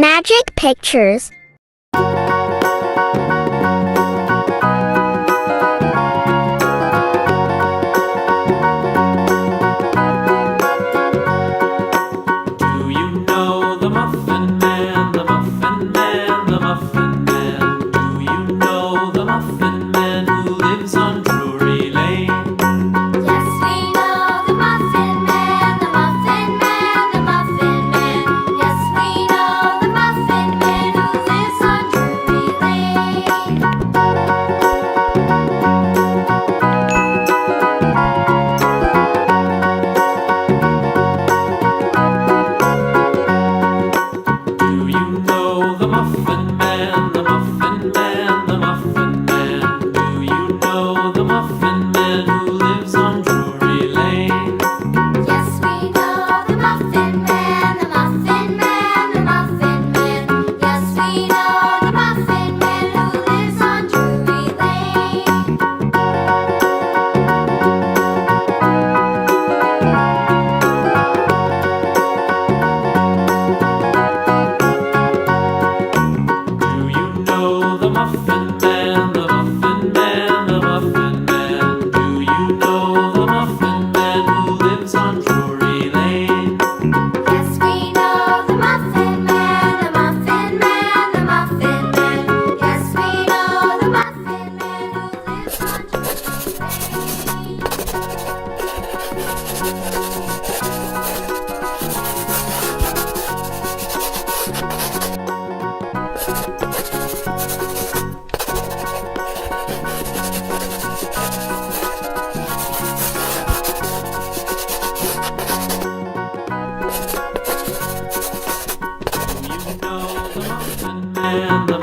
Magic pictures. Do you know the Muffin Man, the Muffin Man, the Muffin Man? Do you know the Muffin Man who lives on Drury Lane? Yes, we know the Muffin Man, the Muffin Man, the Muffin Man. Yes, we know the Muffin Man who lives on Drury Lane. Do you know the Muffin Man, the Muffin Man, the Muffin Man? Do you know the Muffin Man who lives on Drury Lane? Yes, we know the Muffin Man, the Muffin Man, the Muffin Man. Yes, we know the Muffin Man who lives on Drury Lane. Do you know the Muffin Man, the Muffin Man, the Muffin Man? Do you know the Muffin Man who lives on Drury Lane? Yes, we know the Muffin Man, the Muffin Man, the Muffin Man. Yes, we know the Muffin Man who lives on Drury Lane. Do you know the Muffin Man, the